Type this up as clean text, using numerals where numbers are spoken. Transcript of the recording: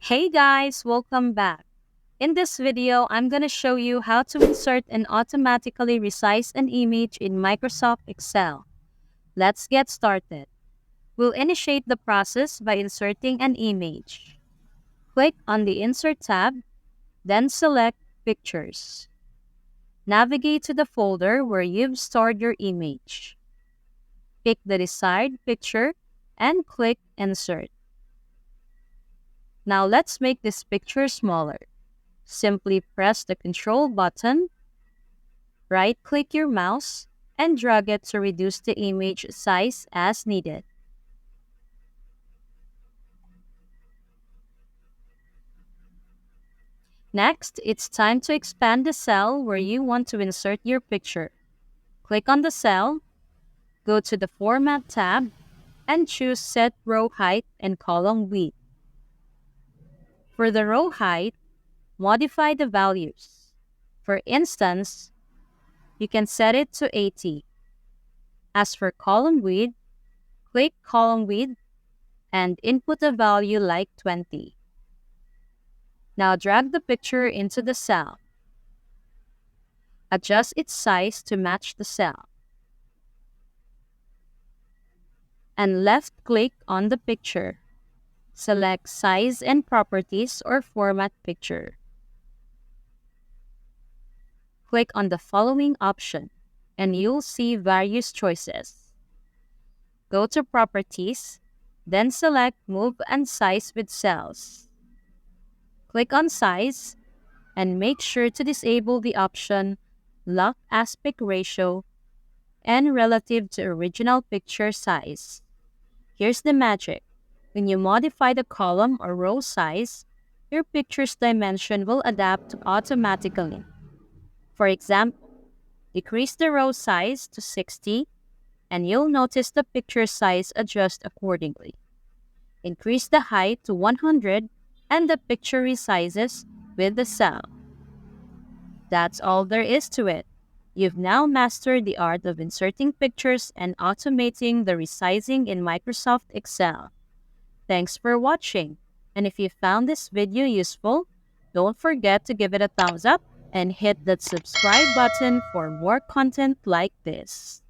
Hey guys, welcome back. In this video, I'm going to show you how to insert and automatically resize an image in Microsoft Excel. Let's get started. We'll initiate the process by inserting an image. Click on the Insert tab, then select Pictures. Navigate to the folder where you've stored your image. Pick the desired picture and click Insert. Now let's make this picture smaller. Simply press the Control button, right-click your mouse, and drag it to reduce the image size as needed. Next, it's time to expand the cell where you want to insert your picture. Click on the cell, go to the Format tab, and choose Set Row Height and Column Width. For the row height, modify the values. For instance, you can set it to 80. As for column width, click Column Width and input a value like 20. Now drag the picture into the cell. Adjust its size to match the cell. And left-click on the picture. Select Size and Properties or Format Picture. Click on the following option, and you'll see various choices. Go to Properties, then select Move and Size with Cells. Click on Size, and make sure to disable the option Lock Aspect Ratio and relative to original picture size. Here's the magic. When you modify the column or row size, your picture's dimension will adapt automatically. For example, decrease the row size to 60 and you'll notice the picture size adjust accordingly. Increase the height to 100 and the picture resizes with the cell. That's all there is to it. You've now mastered the art of inserting pictures and automating the resizing in Microsoft Excel. Thanks for watching. And if you found this video useful, don't forget to give it a thumbs up and hit that subscribe button for more content like this.